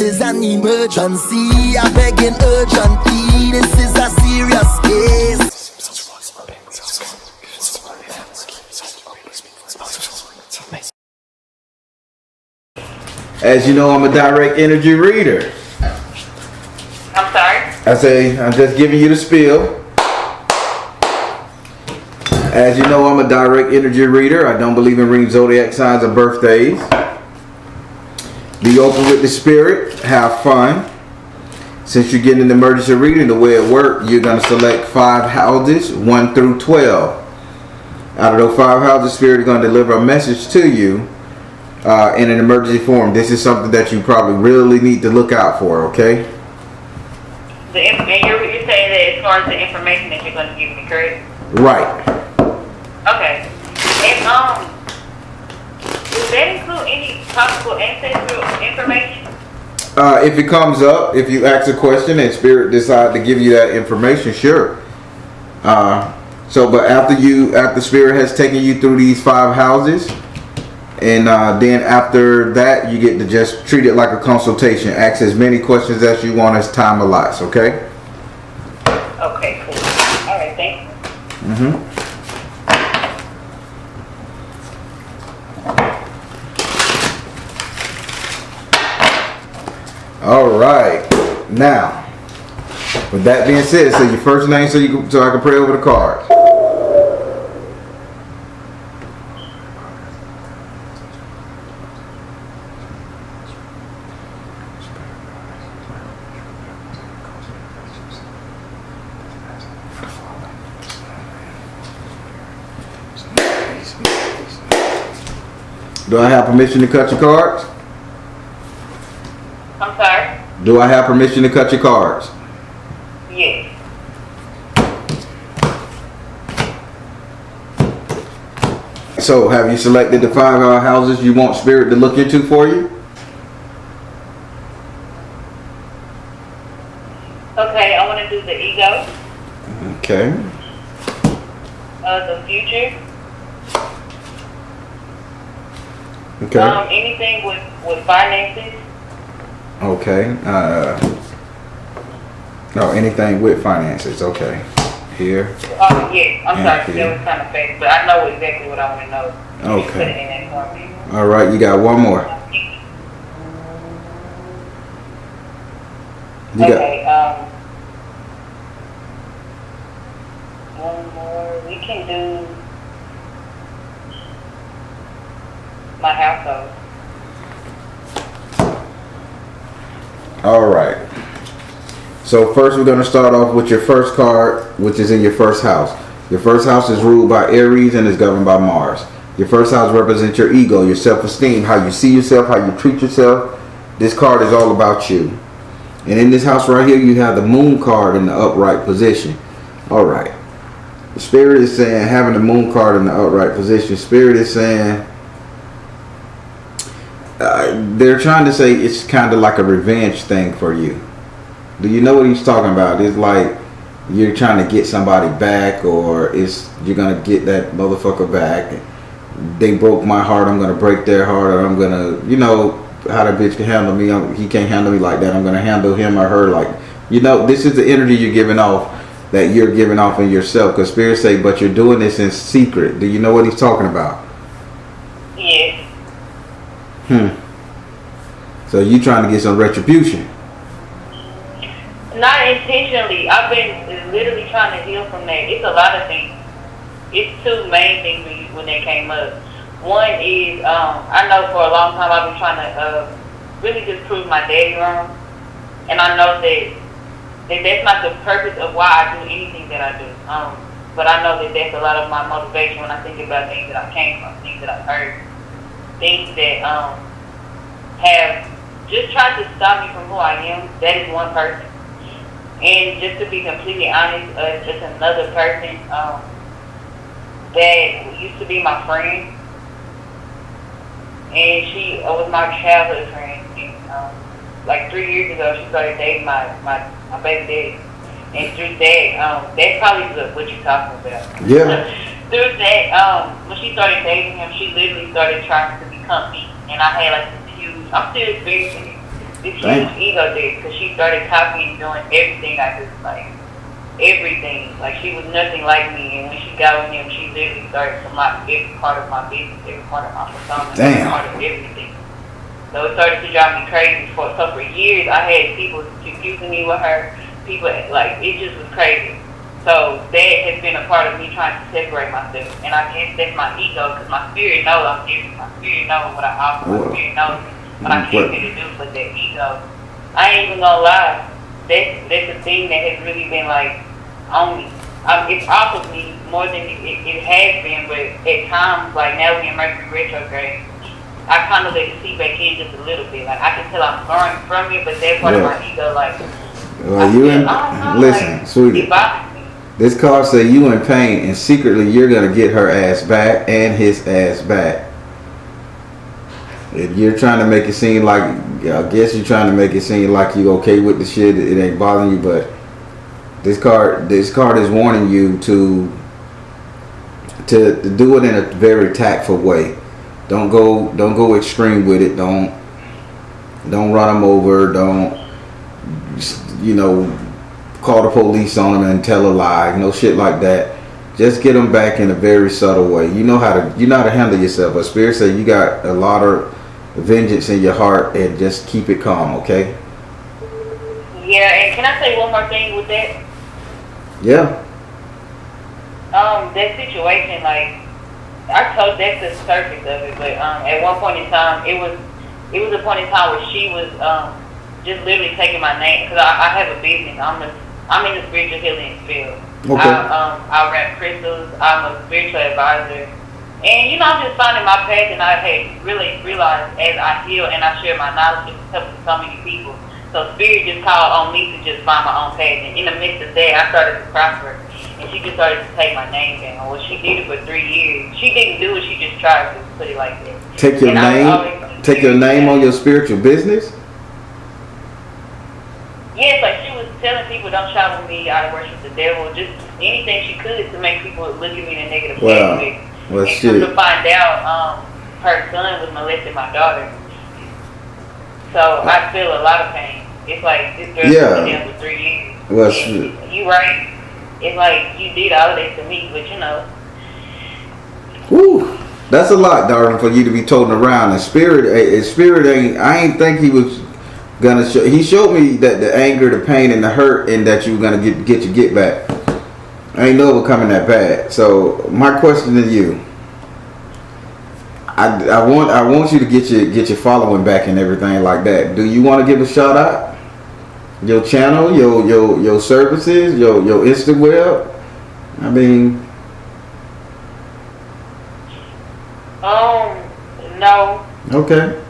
is an emergency. I begging urgently. This is a serious case. As you know, I'm a direct energy reader. I'm sorry? I say, I'm just giving you the spiel. As you know, I'm a direct energy reader. I don't believe in reading zodiac signs or birthdays. Be open with the spirit. Have fun. Since you're getting an emergency reading, the way it works, you're going to select 5 houses, 1 through 12. Out of those 5 houses, spirit is going to deliver a message to you in an emergency form. This is something that you probably really need to look out for, okay? And you're saying that as far as the information that you're going to give me, correct? Right. Okay. And does that include any possible ancestral information? If it comes up, if you ask a question and spirit decide to give you that information, sure. But after spirit has taken you through these 5 houses, and then after that, you get to just treat it like a consultation. Ask as many questions as you want as time allows. Okay. Okay. Cool. All right. Thank you. All right. Now, with that being said, say your first name so I can pray over the cards. Do I have permission to cut your cards? I'm sorry? Do I have permission to cut your cards? Yes. So, have you selected the 5 houses you want spirit to look into for you? Okay, I want to do the ego. Okay. The future. Okay. Anything with finances. Okay. No, anything with finances. Okay. Here. Yeah. I'm sorry. Here. That was kind of fake, but I know exactly what I want to know. Okay. You put it in that for me. All right. You got one more. One more. We can do my household. All right. So first we're going to start off with your first card, which is in your first house. Your first house is ruled by Aries and is governed by Mars. Your first house represents your ego, your self-esteem, how you see yourself, how you treat yourself. This card is all about you. And in this house right here, you have the moon card in the upright position. All right. The spirit is saying, having the moon card in the upright position, spirit is saying, they're trying to say it's kind of like a revenge thing for you. Do you know what he's talking about? It's like you're trying to get somebody back, or you're going to get that motherfucker back. They broke my heart, I'm going to break their heart, or I'm going to, you know, how that bitch can handle me. He can't handle me like that. I'm going to handle him or her like, you know, this is the energy you're giving off, that you're giving off in yourself. Because spirits say, but you're doing this in secret. Do you know what he's talking about? Yes. So you trying to get some retribution? Not intentionally. I've been literally trying to heal from that. It's a lot of things. It's 2 main things when they came up. One is, I know for a long time I've been trying to really just prove my daddy wrong. And I know that that's not the purpose of why I do anything that I do. But I know that that's a lot of my motivation when I think about things that I came from, things that I've heard, things that have just tried to stop me from who I am. That is one person. And just to be completely honest, just another person that used to be my friend. And she was my childhood friend. And, like 3 years ago, she started dating my baby daddy. And through that, that's probably what you're talking about. Yeah. Through that, when she started dating him, she literally started trying to become me. And I had like this huge, I'm still experiencing it. this huge Damn. ego death because she started copying and doing everything I do, like everything. Like she was nothing like me, and when she got with him, she literally started to mock every part of my business, every part of my persona, every part of everything. So it started to drive me crazy. So for years, I had people confusing me with her. People like it just was crazy. So that has been a part of me trying to separate myself, and I guess that's my ego because my spirit knows I'm different. My spirit knows what I offer. My spirit knows what I came here to do. But that ego, I ain't even gonna lie. That's the thing that has really been like on me. It's off of me more than it has been, but at times, like now we in Mercury retrograde, I kind of let it seep back in just a little bit. Like I can tell I'm growing from it, but that part of my ego, like, well, listen, like, sweetie. This card say you in pain, and secretly you're gonna get her ass back and his ass back. If you're trying to make it seem like, I guess you're trying to make it seem like you okay with the shit, it ain't bothering you, but this card is warning you to do it in a very tactful way. Don't go extreme with it. Don't run them over. Don't call the police on them and tell a lie. No shit like that. Just get them back in a very subtle way. You know how to handle yourself. But Spirit said you got a lot of vengeance in your heart, and just keep it calm, okay? Yeah, and can I say one more thing with that? Yeah. That situation, like I told that's the surface of it, but at one point in time, it was a point in time where she was just literally taking my name because I have a business. I'm in the spiritual healing field. Okay. I wrap crystals. I'm a spiritual advisor, and I'm just finding my path. And I had really realized as I heal and I share my knowledge with so many people. So Spirit just called on me to just find my own path. And in the midst of that, I started to prosper. And she just started to take my name down. Well, she did it for 3 years. She didn't do it. She just tried to put it like that. Take your name on your spiritual business? Yes, like she was telling people, don't try with me, I worship the devil. Just anything she could to make people look at me in a negative way. Well, and come to find out, her son was molesting my daughter. So I feel a lot of pain. It's like this girl was down for 3 years. Well, you right. It's like you did all of this to me, but Whew, that's a lot, darling, for you to be toting around. And Spirit ain't. I ain't think he was gonna show. He showed me that the anger, the pain, and the hurt, and that you were gonna get your get back. I ain't know it was coming that bad. So my question to you, I want you to get your following back and everything like that. Do you want to give a shout out? Your channel, your services, your Insta web. I mean, no. Okay.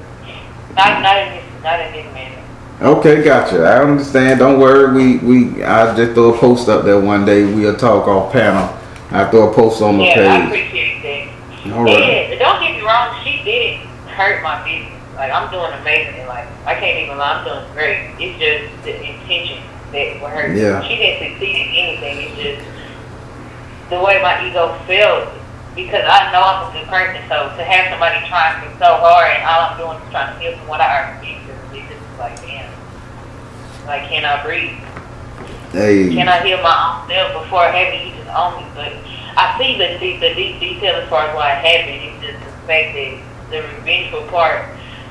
Not in this manner. Okay, gotcha. I understand. Don't worry. I just throw a post up there one day. We'll talk off panel. I throw a post on my page. Yeah, I appreciate that. All right. Yeah, don't get me wrong. She didn't hurt my business. Like I'm doing amazing. Like I can't even lie. I'm doing great. It's just the intention that will hurt. Yeah. She didn't succeed in anything. It's just the way my ego felt because I know I'm a good person. So to have somebody trying me so hard and all I'm doing is trying to heal from what I already been through, it's just like damn. Like can I breathe? Hey. Can I heal my own self before having you just own me? But I see the deep detail as far as why it happened. It's just the fact that the revengeful part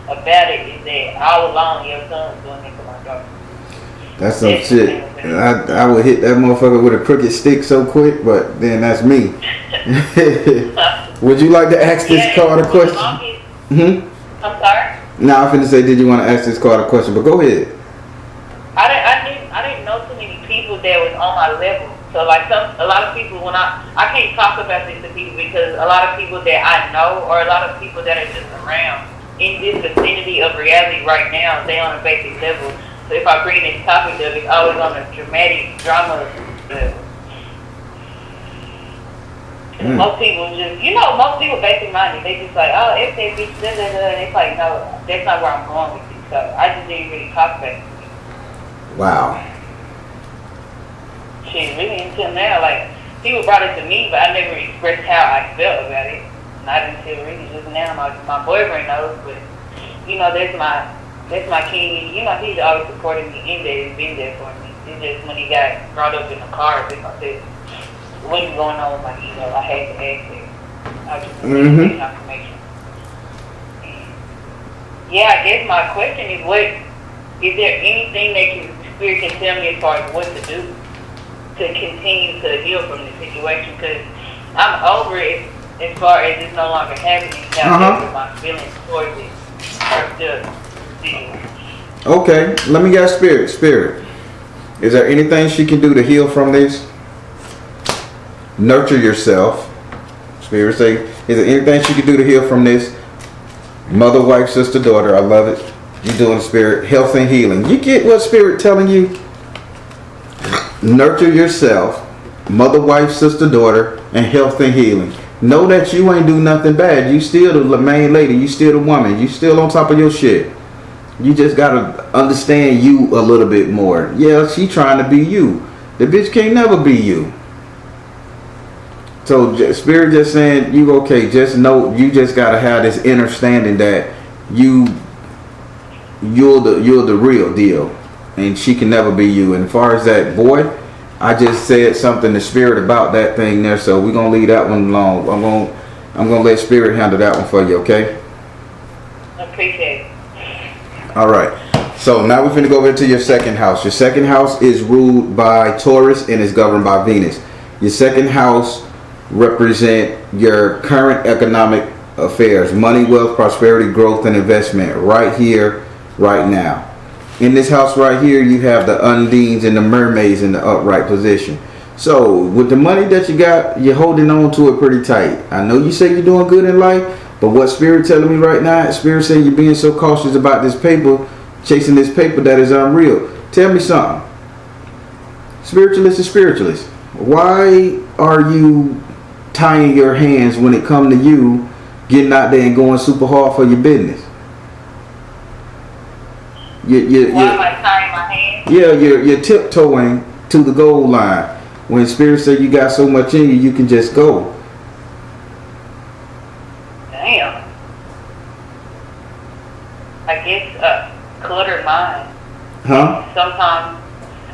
about it is that all along your son's doing it to my daughter. That's some shit. I would hit that motherfucker with a crooked stick so quick, but then that's me. Would you like to ask this card a question? I'm sorry? No, I'm finna say, did you want to ask this card a question? But go ahead. I didn't know too many people that was on my level. So like a lot of people when I can't talk about this to people because a lot of people that I know or a lot of people that are just around in this vicinity of reality right now, they on a basic level. So if I bring this topic up, it's always on a dramatic drama level. Most people just, most people basic minded. They just like, oh, if they bitch, da da da. And it's like, no, that's not where I'm going with it. So I just didn't really talk about it. Wow. Shit, really until now, like people brought it to me, but I never expressed how I felt about it. Not until really just now. My boyfriend knows, but there's my That's my king. You know, he's always supporting me in there. He's been there for me. It's just when he got brought up in the car, I said, what is going on with my ego? I had to ask him. I was just getting confirmation. Yeah, I guess my question is, is there anything that Spirit can tell me as far as what to do to continue to heal from this situation? Because I'm over it as far as it's no longer happening. Now, my feelings towards it are still. Okay, let me get Spirit. Is there anything she can do to heal from this? Nurture yourself. Spirit say, is there anything she can do to heal from this? Mother, wife, sister, daughter, I love it. You're doing Spirit, health and healing. You get what Spirit telling you? Nurture yourself, mother, wife, sister, daughter, and health and healing. Know that you ain't do nothing bad. You still the main lady. You still the woman. You still on top of your shit. You just gotta understand you a little bit more. Yeah, she trying to be you. The bitch can't never be you. So Spirit just saying you okay. Just know you just gotta have this understanding that you're the real deal, and she can never be you. And as far as that boy, I just said something to Spirit about that thing there. So we're gonna leave that one alone. I'm gonna let Spirit handle that one for you. Okay. Appreciate it. All right, so now we're going to go over to your second house. Your second house is ruled by Taurus and is governed by Venus. Your second house represent your current economic affairs, money, wealth, prosperity, growth, and investment right here, right now. In this house right here, you have the undines and the mermaids in the upright position. So with the money that you got, you're holding on to it pretty tight. I know you say you're doing good in life, but what Spirit telling me right now, Spirit saying you're being so cautious about this paper, chasing this paper that is unreal. Tell me something. Spiritualist. Why are you tying your hands when it comes to you getting out there and going super hard for your business? Why am I tying my hands? Yeah, you're tiptoeing to the goal line. When Spirit said you got so much in you, you can just go. Damn. I guess cluttered mind. Huh? Sometimes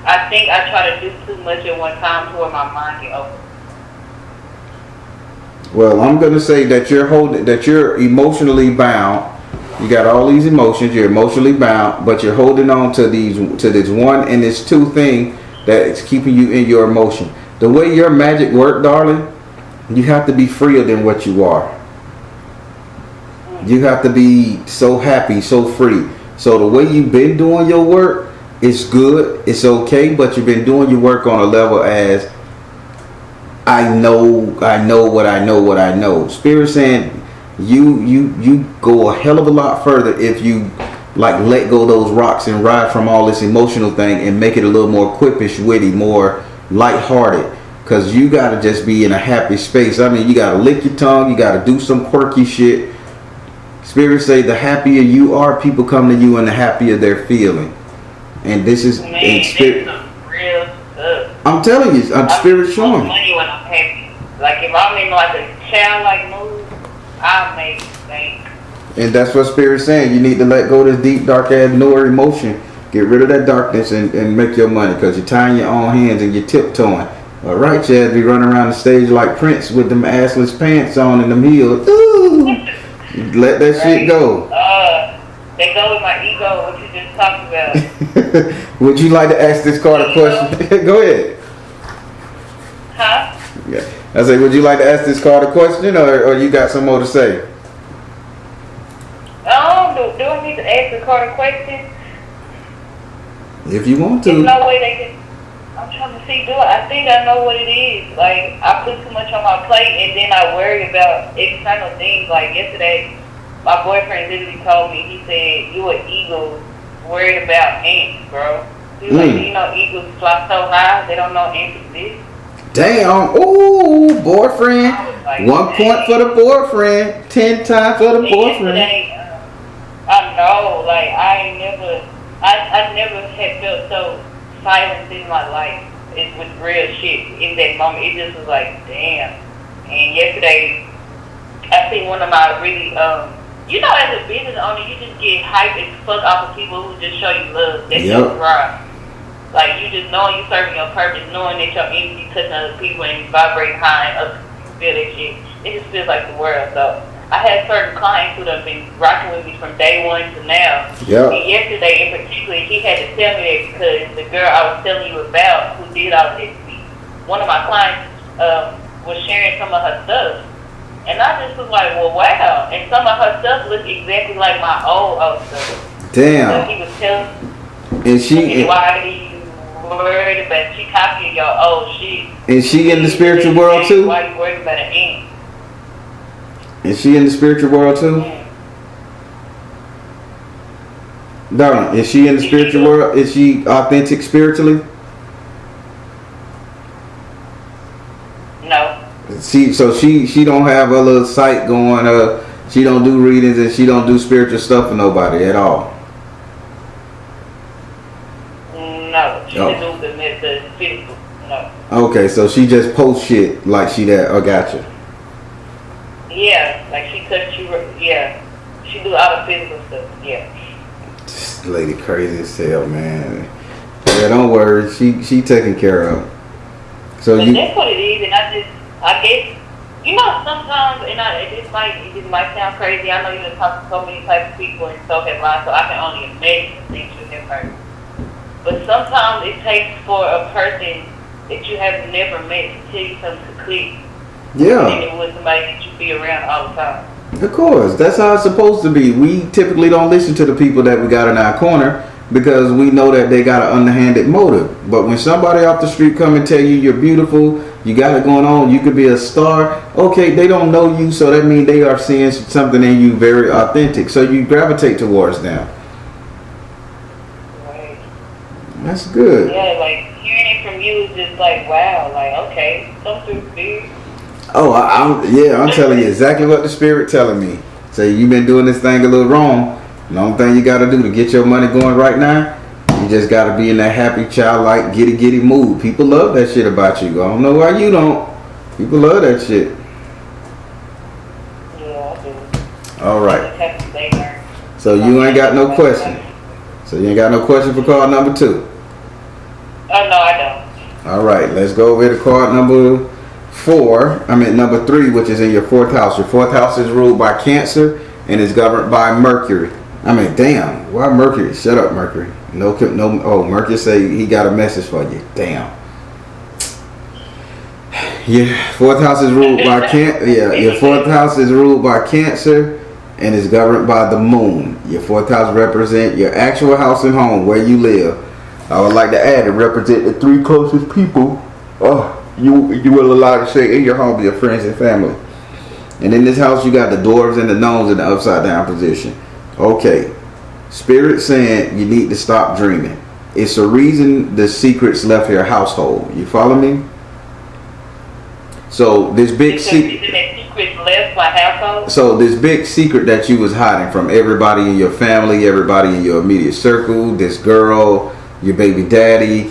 I think I try to do too much at one time to where my mind get open. Well, I'm gonna say that you're emotionally bound. You got all these emotions. You're emotionally bound, but you're holding on to this one and this two thing that is keeping you in your emotion. The way your magic work, darling, you have to be freer than what you are. You have to be so happy, so free. So the way you've been doing your work is good. It's okay, but you've been doing your work on a level as I know what I know. Spirit saying you go a hell of a lot further if you like let go of those rocks and ride from all this emotional thing and make it a little more quippish, witty, more lighthearted. Cause you gotta just be in a happy space. I mean, you gotta lick your tongue. You gotta do some quirky shit. Spirit say the happier you are, people come to you and the happier they're feeling. And this is Spirit. Real stuff. I'm telling you, Spirit showing. Money when I'm happy. Like if I'm in like a childlike mood, I'll make bank. And that's what Spirit's saying. You need to let go of this deep, dark ass, newer emotion. Get rid of that darkness and make your money. Because you're tying your own hands and you're tiptoeing. All right, Chad, be running around the stage like Prince with them assless pants on and them heels. Ooh. Let that shit go. They go with my ego, what you just talked about. Would you like to ask this card a question? Go ahead. Huh? Yeah. I say, would you like to ask this card a question, or you got some more to say? Do I need to ask the card a question? If you want to. There's no way they can. I'm trying to see, I think I know what it is. Like, I put too much on my plate, and then I worry about external things. Like, yesterday, my boyfriend literally told me, he said, you an eagle worried about ants, bro. He was like, you know, eagles fly so high, they don't know ants exist. Damn. Ooh, boyfriend. Like, 1 point for the boyfriend. 10 times for the boyfriend. Yesterday, I know, like, I never had felt so silence in my life. It's with real shit in that moment. It just was like, damn. And yesterday, I seen one of my really you know, as a business owner, you just get hyped as fuck off of people who just show you love. That's Yep. just right. Like, you just knowing you serving your purpose, knowing that your energy touching other people and you vibrate high and other people feel that shit. It just feels like the world. So, I had certain clients who have been rocking with me from day one to now. Yep. And yesterday in particular, he had to tell me that because the girl I was telling you about who did all of this to me, one of my clients was sharing some of her stuff. And I just was like, well, wow. And some of her stuff looked exactly like my old stuff. Damn. So he was telling And she me, why do you worried about, she copying your old shit. and she in the spiritual world too? Why you worried about an ink? Is she in the spiritual world too? Darling, is she in the spiritual world? Is she authentic spiritually? No. She don't have a little site going. She don't do readings and she don't do spiritual stuff for nobody at all. No, she didn't do the physical. No. Okay, so she just posts shit like she that. I gotcha. Yeah, like she touched you. Yeah, she do all the physical stuff. Yeah. This lady crazy as hell, man. Yeah, don't worry. She taken care of. So But that's what it is, and I guess, you know, sometimes, and it just might sound crazy. I know you have talked to so many types of people and so have I, so I can only imagine the things you have heard. But sometimes it takes for a person that you have never met to tell you something to click. yeah. And it was somebody that you be around all the time. Of course, that's how it's supposed to be. We typically don't listen to the people that we got in our corner because we know that they got an underhanded motive. But when somebody off the street come and tell you you're beautiful, you got it going on, you could be a star, okay, they don't know you, so that means they are seeing something in you very authentic. So you gravitate towards them. Right. That's good. Yeah, like hearing it from you is just like, wow, like, okay, something big. Oh, I'm telling you exactly what the spirit telling me. Say you've been doing this thing a little wrong. The only thing you got to do to get your money going right now, you just got to be in that happy, childlike, giddy mood. People love that shit about you. I don't know why you don't. People love that shit. Yeah, I do. All right. I just have to stay there. So you ain't got no question. So you ain't got no question for card number 2. Oh, no, I don't. All right. Let's go over to card number 3, which is in your 4th house. Your 4th house is ruled by Cancer and is governed by Mercury. I mean, damn. Why Mercury? Shut up, Mercury. No. Oh, Mercury say he got a message for you. Damn. Your 4th house is ruled by your 4th house is ruled by Cancer and is governed by the Moon. Your 4th house represent your actual house and home where you live. I would like to add it represent the 3 closest people. You will allow to stay in your home, your friends and family. And in this house, you got the dwarves and the gnomes in the upside down position. Okay. Spirit saying you need to stop dreaming. It's a reason the secrets left your household. You follow me? So this big secret. Left my household. So this big secret that you was hiding from everybody in your family, everybody in your immediate circle, this girl, your baby daddy,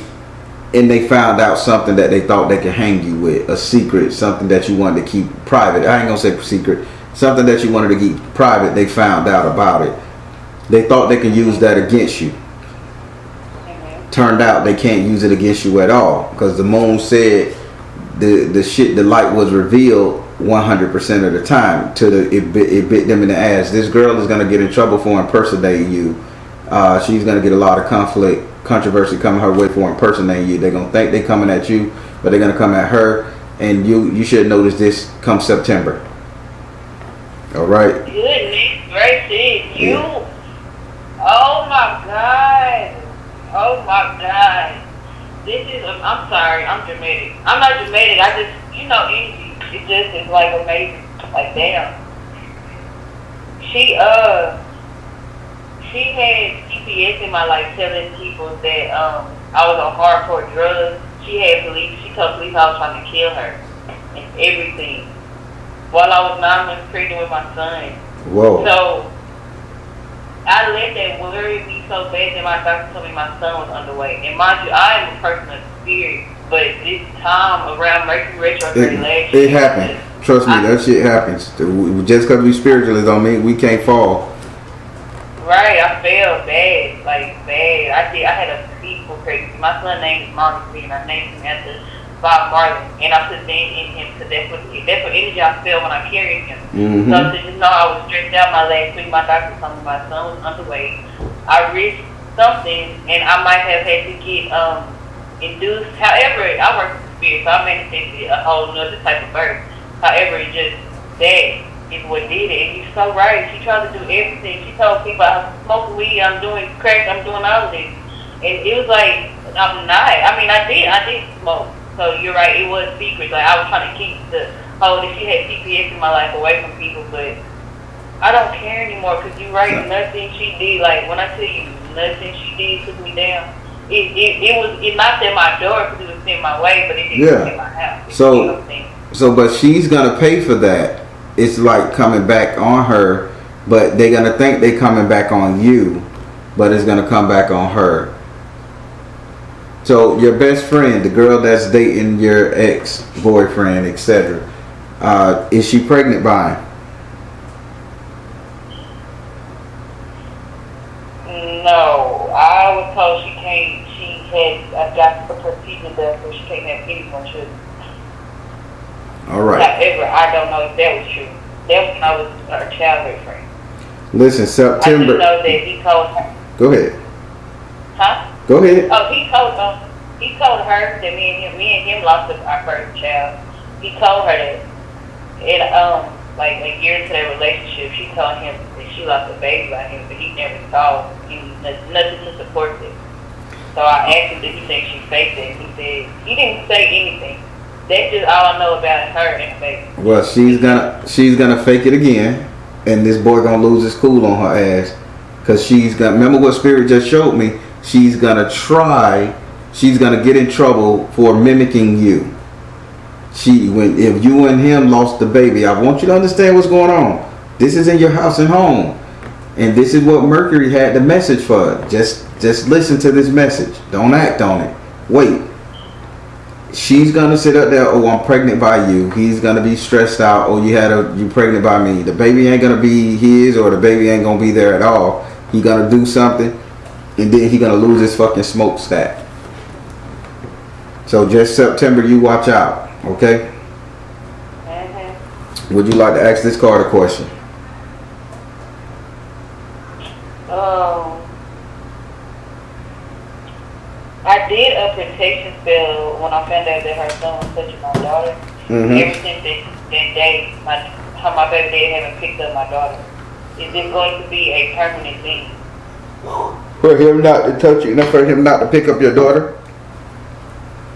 and they found out something that they thought they could hang you with, a secret, something that you wanted to keep private. I ain't gonna say secret, something that you wanted to keep private. They found out about it. They thought they could use that against you. Turned out they can't use it against you at all because the moon said the light was revealed 100% of the time it bit them in the ass. This girl is gonna get in trouble for impersonating you. She's gonna get a lot of controversy coming her way for impersonating you. They're gonna think they coming at you, but they're gonna come at her, and you should notice this come September. All right. Goodness gracious, you! Oh my God! Oh my God! This is. I'm sorry. I'm dramatic. I'm not dramatic. I just, energy. It just is like amazing. Like damn. She had GPS in my life telling people that I was on hardcore drugs. She told police I was trying to kill her and everything. While I was 9 months pregnant with my son. Whoa. So I let that worry me so bad that my doctor told me my son was underway. And mind you, I am a person of spirit, but this time around Mercury retrograde last year, it happened. Trust me, that shit happens. Just because we spiritualists don't mean we can't fall. Right, I felt bad, like bad. I had a peaceful crazy. My son named his mom and I named him after Bob Marley, and I put that in him because that's what energy I feel when I carry him. Mm-hmm. So to just know I was stressed out my last week, my doctor told me my son was underweight. I risked something, and I might have had to get induced. However, I work with spirit, so I manifested a whole nother type of birth. However, it just that is what did it. And you're so right. She tried to do everything. She told people I'm smoking weed, I'm doing crack, I'm doing all of this. And it was like, I'm not. I mean, I did smoke. So you're right, it was secret. Like, I was trying to keep the whole that she had CPS in my life away from people, but I don't care anymore because you're right, nothing she did, like, when I tell you, nothing she did took me down. It knocked at my door because it was in my way, but it didn't in my house. So, but she's gonna pay for that. It's like coming back on her, but they're gonna think they coming back on you, but it's gonna come back on her. So your best friend, the girl that's dating your ex-boyfriend, etc., is she pregnant by him? No, I was told she can't. She had got the procedure done, so she can't have anyone children. All right. However, I don't know if that was true. That was when I was her childhood friend. Listen, September. I do know that he told her. Go ahead. Huh? Go ahead. Oh, he told her that me and him lost our first child. He told her that, and like a year into their relationship, she told him that she lost a baby by him, but he never saw nothing to support it. So I asked him, did he think she faked it? He said he didn't say anything. That's just all I know about her and the baby. Well, she's gonna fake it again, and this boy gonna lose his cool on her ass, cause she's gonna remember what Spirit just showed me. She's gonna get in trouble for mimicking you. If you and him lost the baby, I want you to understand what's going on. This is in your house and home, and this is what Mercury had the message for. Just listen to this message. Don't act on it. Wait. She's gonna sit up there. Oh, I'm pregnant by you. He's gonna be stressed out. Oh, you pregnant by me. The baby ain't gonna be his, or the baby ain't gonna be there at all. He gonna do something, and then he gonna lose his fucking smokestack. So just September, you watch out, okay? Mm-hmm. Would you like to ask this card a question? I did a protection spell when I found out that her son was touching my daughter. Mm-hmm. Ever since that day, my baby dad haven't picked up my daughter. Is it going to be a permanent thing? For him not to touch you, for him not to pick up your daughter?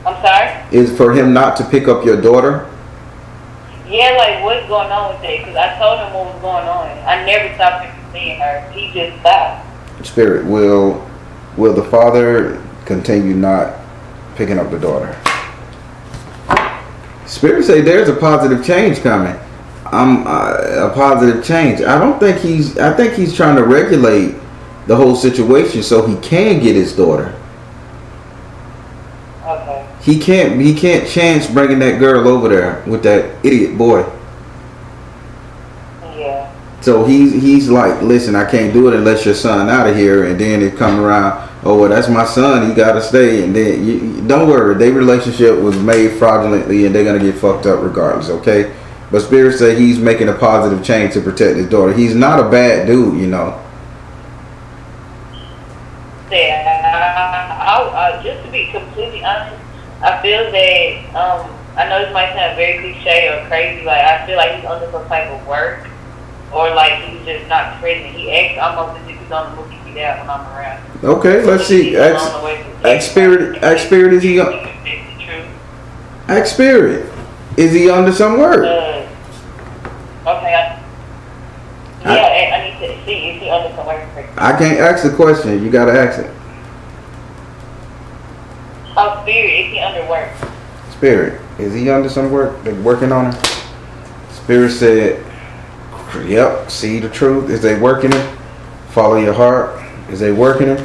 I'm sorry? Is for him not to pick up your daughter? Yeah, like what's going on with that? Because I told him what was going on. I never stopped him from seeing her. He just stopped. Spirit, will the father continue not picking up the daughter? Spirit say there's a positive change coming. A positive change. I think he's trying to regulate the whole situation so he can get his daughter. Okay. He can't chance bringing that girl over there with that idiot boy. Yeah. So he's like, listen, I can't do it unless your son out of here, and then it come around. Oh, well, that's my son. He got to stay. And then, don't worry. Their relationship was made fraudulently, and they're going to get fucked up regardless, okay? But Spirit said he's making a positive change to protect his daughter. He's not a bad dude, you know. Yeah, just to be completely honest, I feel that, I know this might sound very cliche or crazy, like, I feel like he's under some type of work, or like he's just not present. He acts almost as if he's on the movie out when I'm around. Okay, let's see. Ask Spirit, is he on? Ask Spirit, is he under some work? Okay. I need to see, is he under some work? I can't ask the question. You gotta ask it. Oh, Spirit, is he under work? Spirit, is he under some work? They're working on him. Spirit said, yep, see the truth. Is they working it? Follow your heart. Is they working it?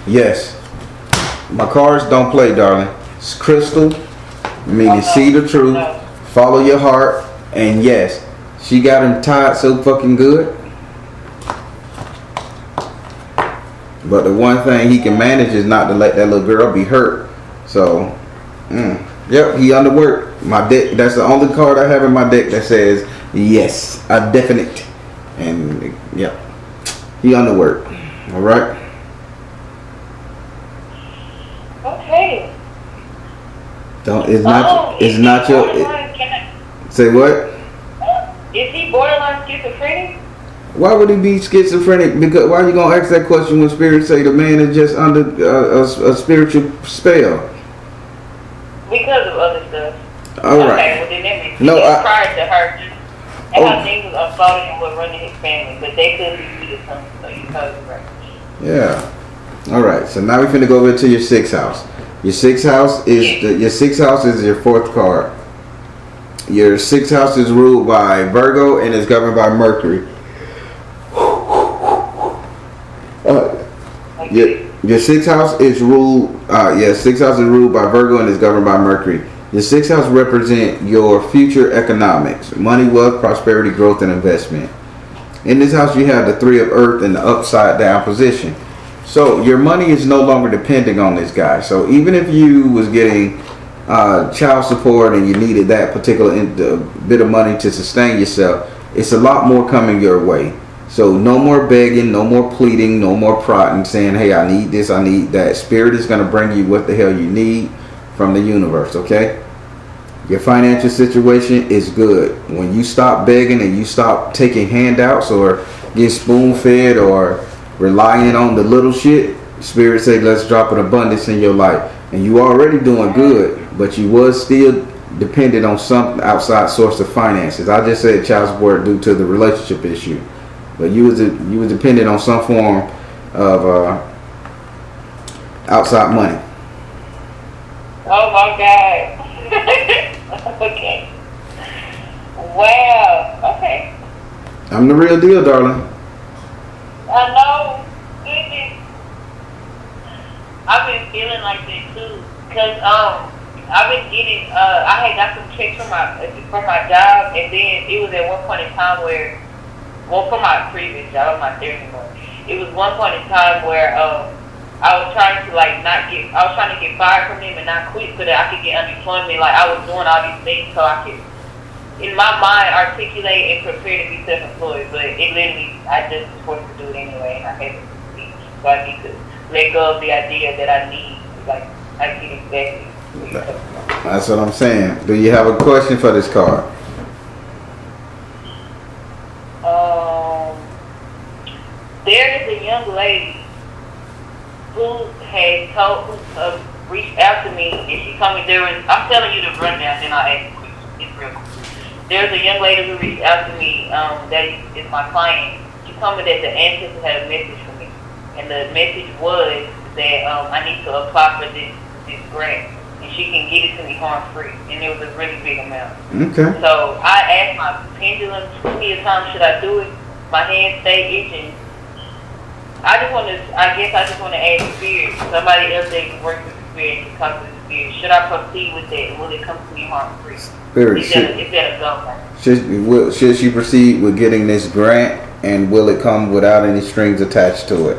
Yes. My cards don't play, darling. It's crystal, meaning see the truth, follow your heart, And yes, she got him tied so fucking good. But the one thing he can manage is not to let that little girl be hurt. So, yep, he underworked. My deck, that's the only card I have in my deck that says yes, a definite. And yep, he underworked. All right. Okay. It's not your. Say what? Is he borderline schizophrenic? Why would he be schizophrenic? Because why are you gonna ask that question when spirits say the man is just under a spiritual spell? Because of other stuff. All right. Okay, well then that makes No, prior to her, and how things was unfolding and what running his family, but they couldn't be the something, so you totally right. Yeah. All right. So now we're finna go over to your 6th house. Your 6th house is your 6th house is your 4th card. Your 6th house is ruled by Virgo and is governed by Mercury. Your 6th house is ruled. 6th house is ruled by Virgo and is governed by Mercury. Your 6th house represent your future economics, money, wealth, prosperity, growth, and investment. In this house, you have the 3 of Earth in the upside down position. So your money is no longer depending on this guy. So even if you was getting child support and you needed that particular bit of money to sustain yourself, it's a lot more coming your way. So no more begging, no more pleading, no more prodding, saying, hey, I need this, I need that. Spirit is going to bring you what the hell you need from the universe, okay? Your financial situation is good. When you stop begging and you stop taking handouts or get spoon-fed or relying on the little shit, Spirit say, let's drop an abundance in your life. And you already doing good, but you was still dependent on some outside source of finances. I just said child support due to the relationship issue. But you was dependent on some form of outside money. Oh my God. Okay. Wow. Okay. I'm the real deal, darling. I know. Goodness. I've been feeling like that too, cause I've been getting I had got some checks from my job, and then it was at one point in time where. Well, from my previous job, I'm not there anymore. It was one point in time where I was trying to get fired from them and not quit so that I could get unemployment. Like I was doing all these things so I could, in my mind, articulate and prepare to be self-employed. But it literally, I just was forced to do it anyway, and I had to speak. So I need to let go of the idea that I need, like, I get exactly. That's what I'm saying. Do you have a question for this card? There is a young lady who had reached out to me, and she told me I'm telling you the rundown, then I'll ask you questions. It's real quick. There's a young lady who reached out to me that is my client. She told me that the Ancestral had a message for me, and the message was that I need to apply for this grant, and she can get it to me harm-free, and it was a really big amount. Okay. So I asked my pendulum, how many times should I do it? My hands stay itching. I just want to ask Spirit, somebody else that can work with the Spirit and can talk with the Spirit. Should I proceed with that? Will it come to me harm-free? Spirit, is that a go? Should she proceed with getting this grant, and will it come without any strings attached to it?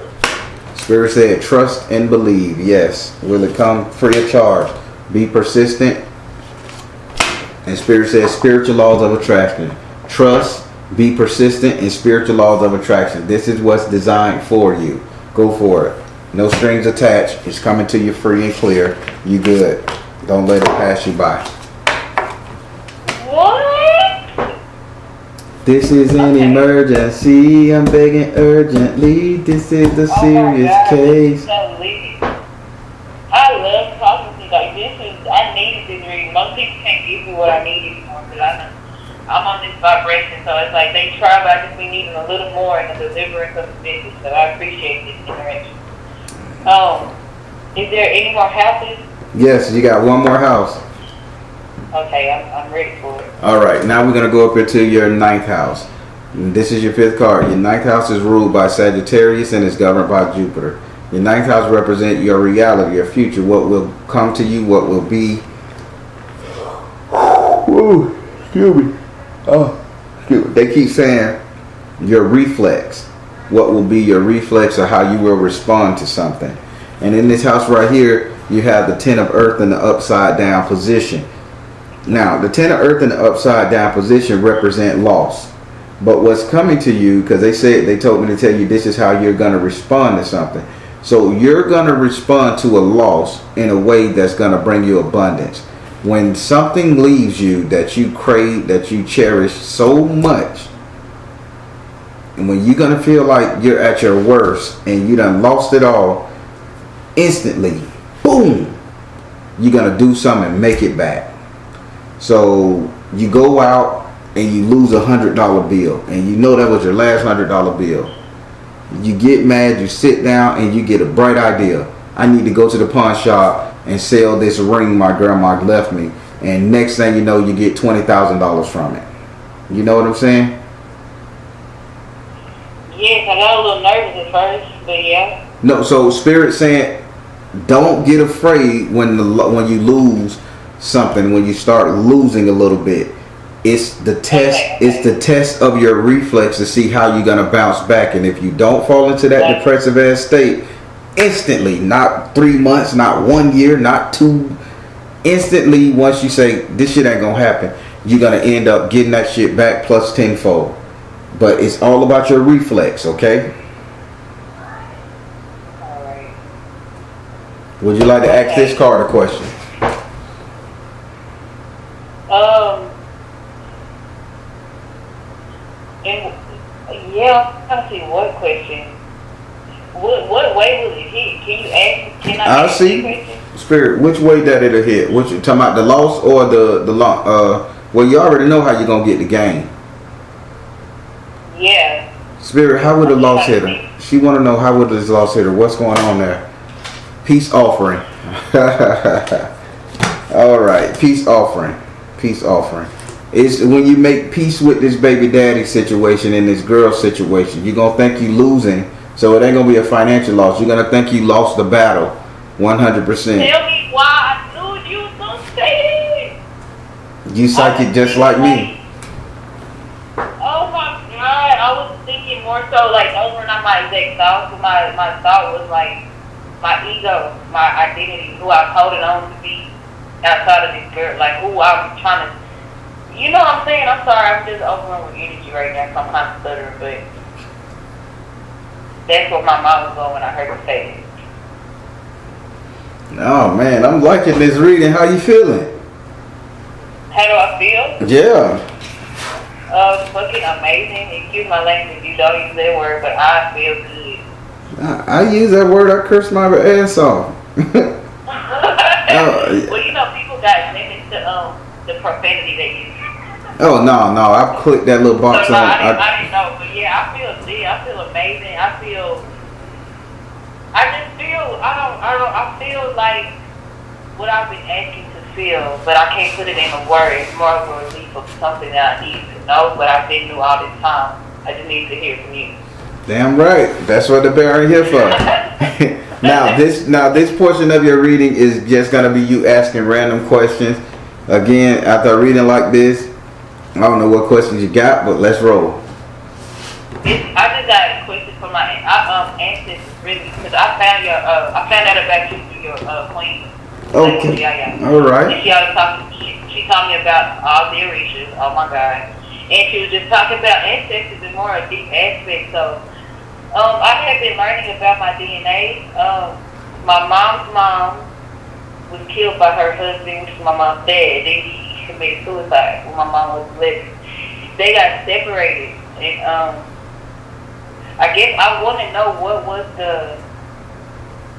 Spirit said, trust and believe. Yes. Will it come free of charge? Be persistent. And Spirit says, spiritual laws of attraction. Trust. Be persistent in spiritual laws of attraction. This is what's designed for you. Go for it. No strings attached. It's coming to you free and clear. You good. Don't let it pass you by. What? This is an emergency. I'm begging urgently. This is a serious case. I love talking to you. Like I needed this reading. Most people can't give me what I need anymore, because I'm on this vibration, so it's like they try, but I just be needing a little more in the deliverance of the message. So I appreciate this interaction. Is there any more houses? Yes, you got one more house. Okay, I'm ready for it. All right, now we're gonna go up into your 9th house. And this is your 5th card. Your 9th house is ruled by Sagittarius and is governed by Jupiter. Your 9th house represents your reality, your future, what will come to you, what will be. Ooh, excuse me. Oh, they keep saying your reflex. What will be your reflex or how you will respond to something. And in this house right here, you have the 10 of earth in the upside down position. Now, the 10 of earth in the upside down position represent loss. But what's coming to you, because they told me to tell you this is how you're going to respond to something. So you're going to respond to a loss in a way that's going to bring you abundance. When something leaves you that you crave, that you cherish so much, and when you're going to feel like you're at your worst and you done lost it all, instantly, boom, you're going to do something and make it back. So you go out and you lose $100 bill, and you know that was your last $100 bill. You get mad, you sit down, and you get a bright idea. I need to go to the pawn shop and sell this ring my grandma left me. And next thing you know, you get $20,000 from it. You know what I'm saying? Yes, I got a little nervous at first, but yeah. No, so Spirit saying, don't get afraid when you lose something, when you start losing a little bit. It's the test. Okay. It's the test of your reflex to see how you're gonna bounce back. And if you don't fall into that depressive ass state instantly, not 3 months, not 1 year, not 2, instantly, once you say this shit ain't gonna happen, you're gonna end up getting that shit back plus tenfold. But it's all about your reflex, okay? Alright. Would you like to ask this card a question? Yeah, I'm trying to see what question. What way will it hit? Can you ask? Can I ask see. Question? Spirit, which way that it'll hit? What you talking about, the loss or the well, you already know how you're gonna get the game. Yeah. Spirit, how would the loss hit her? She want to know how would this loss hit her. What's going on there? Peace offering. All right, peace offering. Peace offering. It's when you make peace with this baby daddy situation and this girl situation, you're going to think you losing. So it ain't going to be a financial loss. You're going to think you lost the battle 100%. Tell me why I knew you was going to say it. You psychic just like me. Oh my God. I was thinking more so like those were not my exact thoughts. My thought was like my ego, my identity, who I'm holding on to be outside of this girl. Like who I'm trying to. You know what I'm saying? I'm sorry, I'm just overrun with energy right now, so I'm kind of stuttering, but that's what my mind was going when I heard her say it. Oh man, I'm liking this reading. How you feeling? How do I feel? Yeah. Fucking amazing. Excuse my language, you don't use that word, but I feel good. I use that word, I curse my ass off. Well, you know, people got limits to the profanity they use. Oh no, I clicked that little box so, no, on. I didn't know, but yeah, I feel amazing. I feel like what I've been asking to feel, but I can't put it in a word. It's more of a relief of something that I need to know, but I've been through all this time. I just need to hear from you. Damn right. That's what the bear here for. Now this portion of your reading is just gonna be you asking random questions. Again, after a reading like this, I don't know what questions you got, but let's roll. I just got a question for my ancestors, really, because I found out about you through your queen. Okay. Yeah. All right. And she always she taught me about all the Orishas. Oh my God. And she was just talking about ancestors in more a deep aspect. So, I have been learning about my DNA. My mom's mom was killed by her husband, which is my mom's dad. Then he committed suicide when my mom was living. They got separated, and I guess I want to know what was the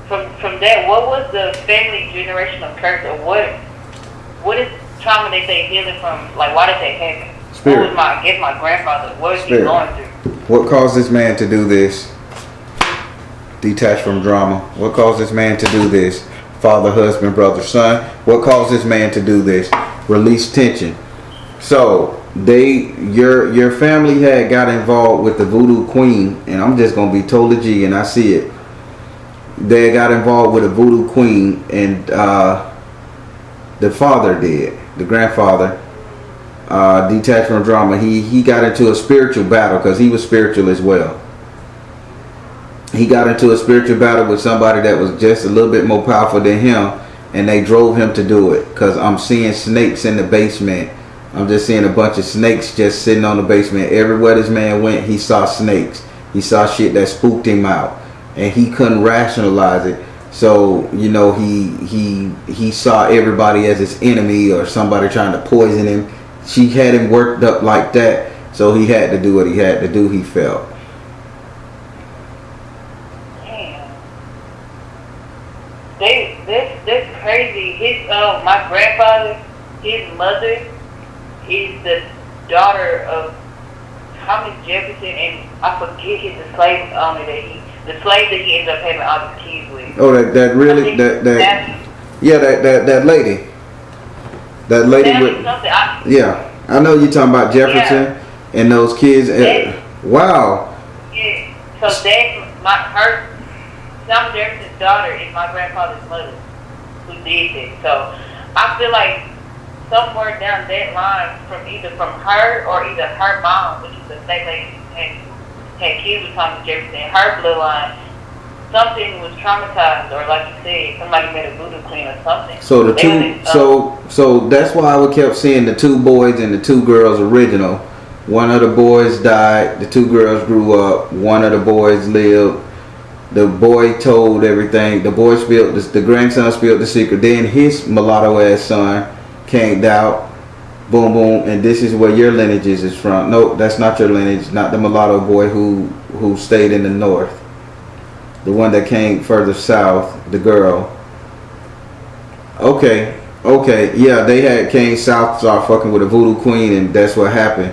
from that. What was the family generational curse, or what is trauma they say healing from? Like, why did that happen? Spirit. I guess my grandfather. What is he going through? What caused this man to do this? Detached from drama. What caused this man to do this? Father, husband, brother, son. What caused this man to do this? Release tension. So your family had got involved with the voodoo queen, and I'm just gonna be totally G, and I see it. They got involved with a voodoo queen, and the father did, the grandfather. detached from drama. He got into a spiritual battle because he was spiritual as well. He got into a spiritual battle with somebody that was just a little bit more powerful than him, and they drove him to do it. Because I'm seeing snakes in the basement. I'm just seeing a bunch of snakes just sitting on the basement. Everywhere this man went, he saw snakes. He saw shit that spooked him out, and he couldn't rationalize it. So, you know, he saw everybody as his enemy or somebody trying to poison him. She had him worked up like that, so he had to do what he had to do, he felt. Damn. That's crazy. My grandfather, his mother is the daughter of Thomas Jefferson, and I forget the slave owner the slave that he ended up having all his kids with. Oh, that lady. That lady with. I know you're talking about Jefferson and those kids. Wow. Yeah. So Thomas Jefferson's daughter is my grandfather's mother, who did that. So I feel like somewhere down that line, from her or either her mom, which is the same lady had kids with Thomas Jefferson, her bloodline, something was traumatized, or like you said, somebody made a voodoo queen or something. So the so that's why I kept seeing the 2 boys and the 2 girls original. One of the boys died, the 2 girls grew up, one of the boys lived. The boy told everything. The boy spilled the grandson spilled the secret. Then his mulatto ass son came out. Boom, boom, and this is where your lineage is from. No, that's not your lineage. Not the mulatto boy who stayed in the north. The one that came further south, the girl. Okay, yeah, they came south, started fucking with a voodoo queen, and that's what happened.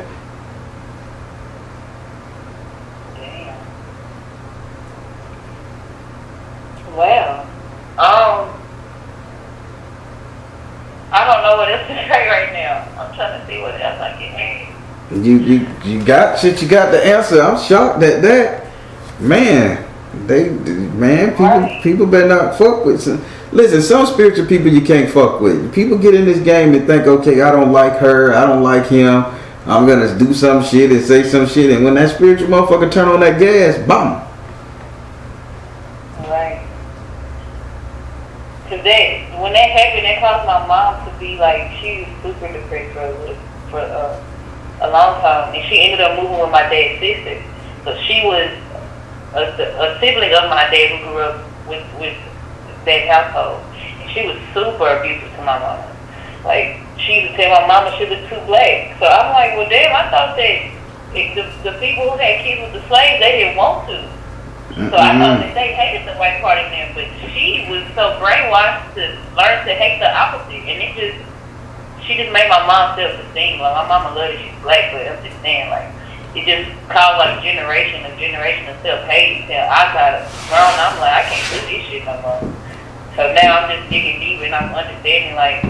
Damn. Well, I don't know what else to say right now. I'm trying to see what else I can add. You got shit. You got the answer. I'm shocked at that. Man, people better not fuck with. Listen, some spiritual people you can't fuck with. People get in this game and think, okay, I don't like her, I don't like him. I'm gonna do some shit and say some shit, and when that spiritual motherfucker turn on that gas, boom. Right. Cause when that happened, that caused my mom to be like, she was super depressed for a long time, and she ended up moving with my dad's sister. So she was a sibling of my dad who grew up with that household, and she was super abusive to my mama. Like, she used to tell my mama she was too black. So I'm like, well, damn, I thought that the people who had kids with the slaves, they didn't want to. So I thought that they hated the white part of them, but she was so brainwashed to learn to hate the opposite, and she just made my mom self-esteem. Like, my mama loved it, she's black, but I'm just saying, like, it just caused like generation of self-hate. Until I got grown, I'm like, I can't do this shit no more. So now I'm just digging deep, and I'm understanding, like,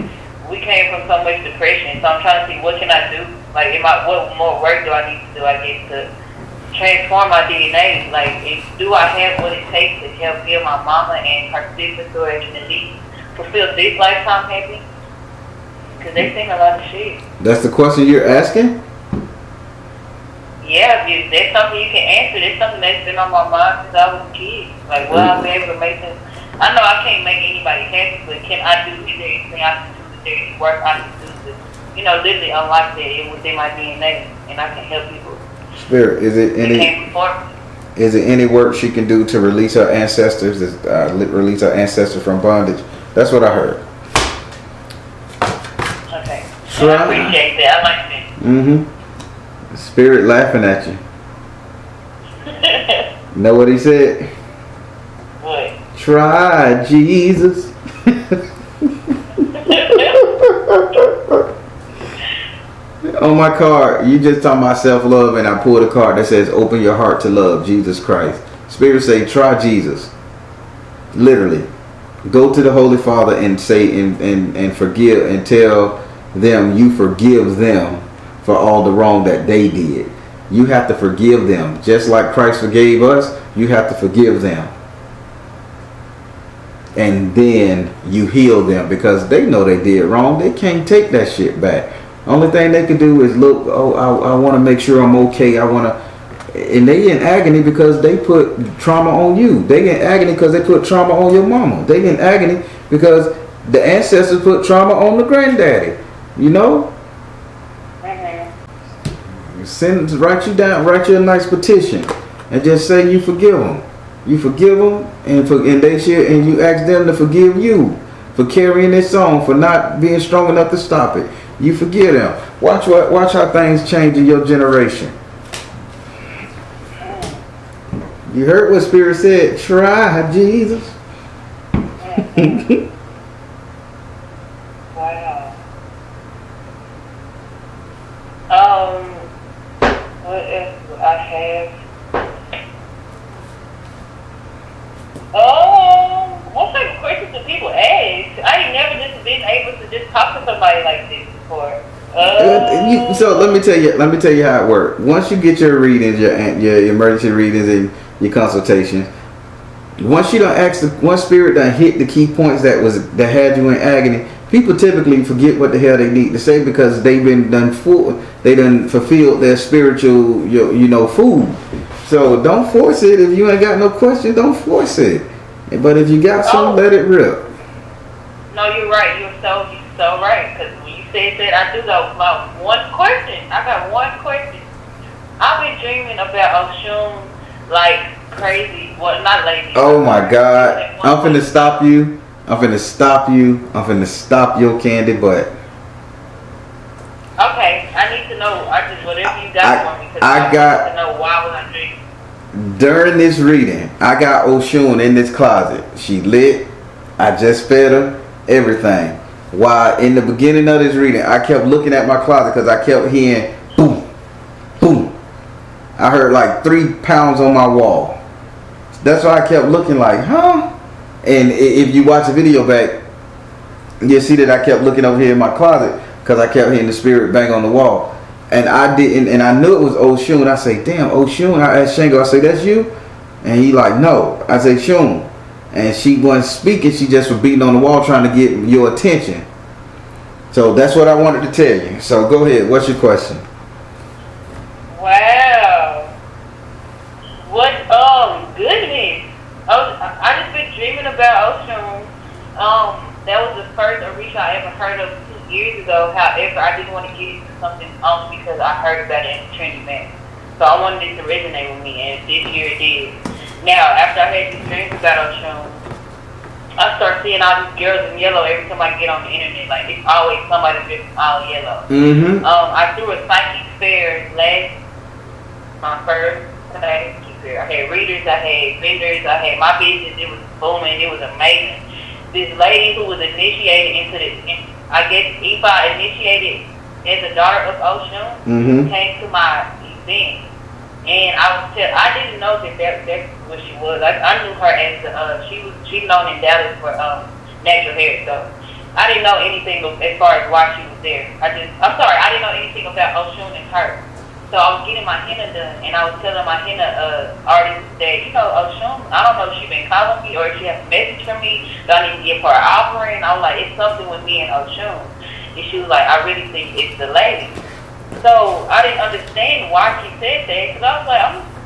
we came from so much depression, so I'm trying to see what can I do. Like, what more work do I need to do, I guess, to transform my DNA. Like, do I have what it takes to help heal my mama and her sister so I can at least fulfill this lifetime happy? Because they sing a lot of shit. That's the question you're asking? Yeah, that's something you can answer. That's something that's been on my mind since I was a kid. Like, will I be able to make them? I know I can't make anybody happy, but can I do? Is there anything I can do? Is there any work I can do to, literally unlock that within my DNA, and I can help people? Spirit, is it any work she can do to release her ancestors? Release her ancestors from bondage? That's what I heard. Okay. Well, I appreciate that. I like that. Mm-hmm. Spirit laughing at you. Know what he said? What? Try Jesus. On my card, you just talking about self-love, and I pulled a card that says open your heart to love Jesus Christ. Spirit say try Jesus. Literally. Go to the Holy Father and say and forgive, and tell them you forgive them for all the wrong that they did. You have to forgive them. Just like Christ forgave us, you have to forgive them. And then you heal them, because they know they did wrong. They can't take that shit back. Only thing they could do is look. Oh, I want to make sure I'm okay. I want to. And they in agony because they put trauma on you. They in agony because they put trauma on your mama. They in agony because the ancestors put trauma on the granddaddy. You know. Write you a nice petition, and just say you forgive them. You forgive them, and they should, and you ask them to forgive you for carrying this on, for not being strong enough to stop it. You forgive them. Watch how things change in your generation. You heard what Spirit said. Try Jesus. Wow. What else do I have? What type of questions do people ask? I ain't never just been able to just talk to somebody like this before. So let me tell you how it works. Once you get your readings, your emergency readings and your consultations, once you don't once Spirit done hit the key points that had you in agony, people typically forget what the hell they need to say because they've been they done fulfilled their spiritual food. So don't force it. If you ain't got no question, don't force it. But if you got some, let it rip. No, you're right. You're so right. Because when you said that, I do got one question. I got one question. I've been dreaming about Oshun like crazy. Well, not lately. Oh my God! I'm finna stop you. I'm finna stop your candy butt. Okay, I need to know. Whatever you got for me. Because I got to know why was I dreaming. During this reading, I got Oshun in this closet. She lit. I just fed her everything. While in the beginning of this reading, I kept looking at my closet because I kept hearing boom, boom. I heard like 3 pounds on my wall. That's why I kept looking like, huh? And if you watch the video back, you'll see that I kept looking over here in my closet because I kept hearing the spirit bang on the wall. And I didn't, and I knew it was Oshun. I say, damn, Oshun. I asked Shango, I say, that's you? And he like, no. I say, Shun. And she wasn't speaking. She just was beating on the wall trying to get your attention. So that's what I wanted to tell you. So go ahead. What's your question? Wow. What? Goodness. I just been dreaming about Oshun. That was the first Orisha I ever heard of 2 years ago. However, I didn't want to get into something only because I heard about it in the Trinity Mass. So I wanted it to resonate with me, and this year it did. Now, after I had these dreams about Oshun, I start seeing all these girls in yellow every time I get on the internet. Like, it's always somebody dressed all yellow. Mm-hmm. I threw a psychic fair my first psychic fair. I had readers, I had vendors, I had my business. It was booming. It was amazing. This lady who was initiated into this, I guess Ifa initiated as a daughter of Oshun, came to my event. And I didn't know that's what she was. I knew her as she's known in Dallas for natural hair. So I didn't know anything as far as why she was there. I didn't know anything about Oshun and her. So I was getting my henna done, and I was telling my henna artist that, Oshun, I don't know if she been calling me or if she has a message for me. Do I need to give her an offering? I was like, it's something with me and Oshun. And she was like, I really think it's the lady. So I didn't understand why she said that, because I was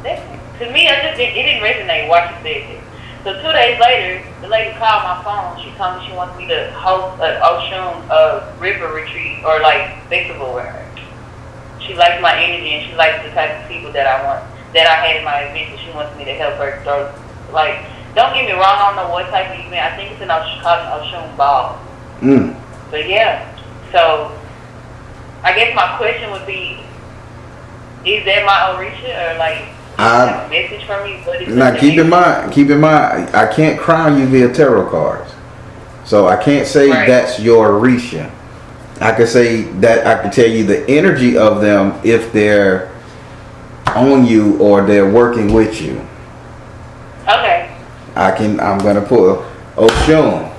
like, to me, it didn't resonate why she said that. So 2 days later, the lady called my phone. She told me she wants me to host an Oshun river retreat or like festival with her. She likes my energy and she likes the type of people that I had in my event, and she wants me to help her throw. Like, don't get me wrong, I don't know what type of event. I think it's called an Oshun ball. But yeah, so I guess my question would be, is that my Orisha, or like, have a message for me? Now keep in mind, I can't crown you via tarot cards, so I can't say that's your Orisha. I could say that I can tell you the energy of them if they're on you or they're working with you. Okay. I'm gonna pull Oshun,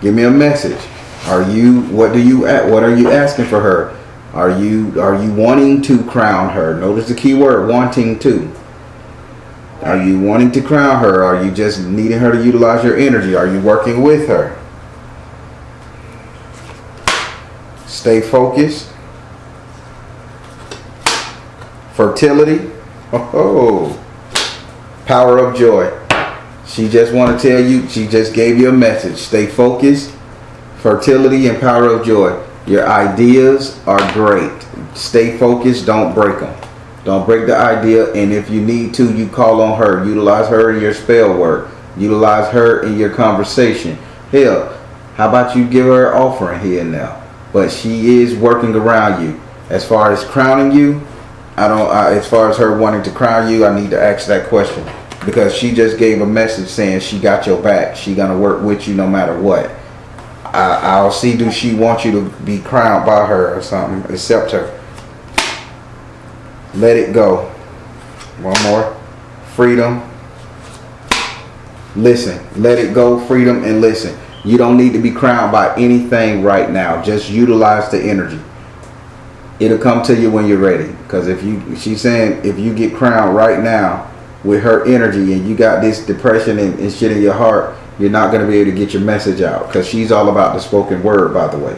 give me a message. What are you asking for her? Are you wanting to crown her? Notice the key word, wanting to. Are you wanting to crown her? Are you just needing her to utilize your energy? Are you working with her? Stay focused. Fertility. Oh, power of joy. She just want to tell you, she just gave you a message. Stay focused. Fertility and power of joy. Your ideas are great. Stay focused. Don't break them. Don't break the idea. And if you need to, you call on her. Utilize her in your spell work. Utilize her in your conversation. Hell, how about you give her an offering here and now? But she is working around you. As far as crowning you, as far as her wanting to crown you, I need to ask that question. Because she just gave a message saying she got your back. She gonna work with you no matter what. I'll see, do she want you to be crowned by her or something? Accept her. Let it go. One more. Freedom. Listen. Let it go. Freedom and listen. You don't need to be crowned by anything right now. Just utilize the energy. It'll come to you when you're ready. Because she's saying if you get crowned right now with her energy and you got this depression and shit in your heart, you're not going to be able to get your message out. Because she's all about the spoken word, by the way.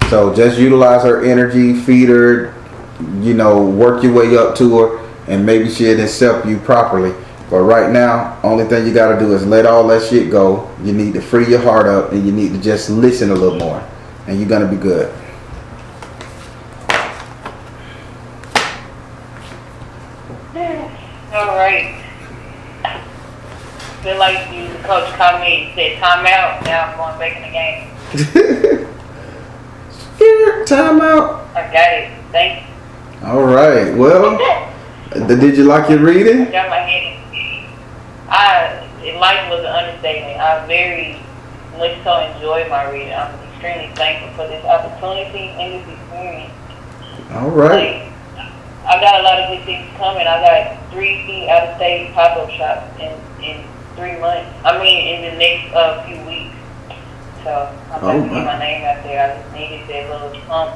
So just utilize her energy, feed her, work your way up to her, and maybe she'll accept you properly. But right now, only thing you got to do is let all that shit go. You need to free your heart up, and you need to just listen a little more, and you're going to be good. All right. Feel like the coach called me and said time out. Now I'm going back in the game. Time out. I got it. Thank you. All right. Well, did you like your reading? I got my head in. Life was an understatement. I very much so enjoyed my reading. I'm extremely thankful for this opportunity and this experience. All right. I got a lot of good things coming. I got 3 out-of-state pop-up shops in 3 months. I mean, in the next few weeks. So I'm about to get my name out there. I just needed that little pump.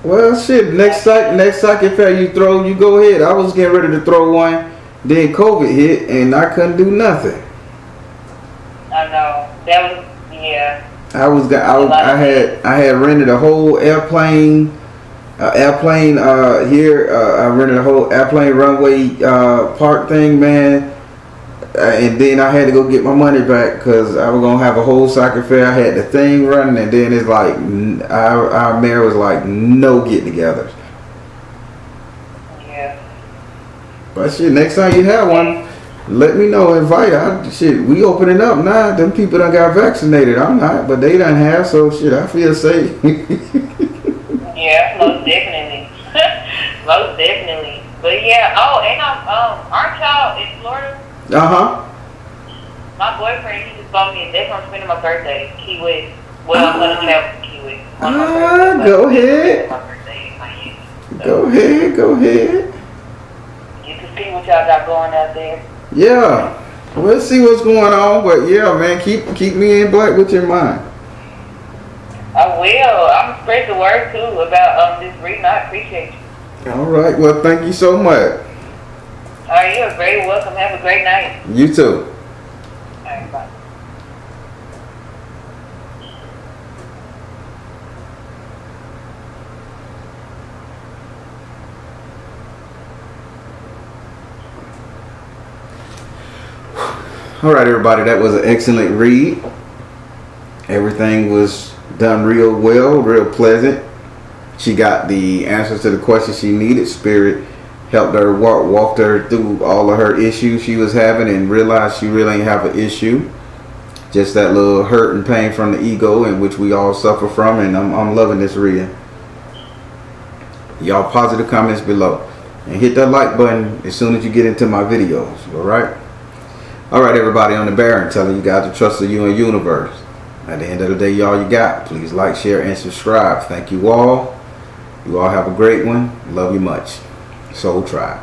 Well, shit. Next psychic fair you throw, you go ahead. I was getting ready to throw one. Then COVID hit, and I couldn't do nothing. I know. That was, yeah. I had rented a whole airplane here. I rented a whole airplane runway park thing, man. And then I had to go get my money back because I was gonna have a whole soccer fair. I had the thing running, and then it's like our mayor was like, no get-togethers. Yeah. But shit, next time you have one, let me know. Invite. Shit, we opening up now. Them people done got vaccinated. I'm not, but they done have. So shit, I feel safe. Yeah, most definitely. Most definitely. But yeah. Oh, and aren't y'all in Florida? My boyfriend, he just bought me a day. I'm spending my birthday in Key West. Well, I'm gonna travel to Key West. Go ahead. My birthday in Miami. So Go ahead. You can see what y'all got going out there. Yeah, we'll see what's going on. But yeah, man, keep me in black with your mind. I will. I'm spread the word too about this reading. I appreciate you. All right. Well, thank you so much. All right, you're very welcome. Have a great night. You too. All right, bye. All right, everybody. That was an excellent read. Everything was done real well, real pleasant. She got the answers to the questions she needed. Spirit helped her walked her through all of her issues she was having and realized she really ain't have an issue. Just that little hurt and pain from the ego in which we all suffer from, and I'm loving this reading. Y'all positive comments below. And hit that like button as soon as you get into my videos, alright? Alright, everybody on the Baron telling you guys to trust the you and universe. At the end of the day, y'all you got. Please like, share, and subscribe. Thank you all. You all have a great one. Love you much. Soul Tribe.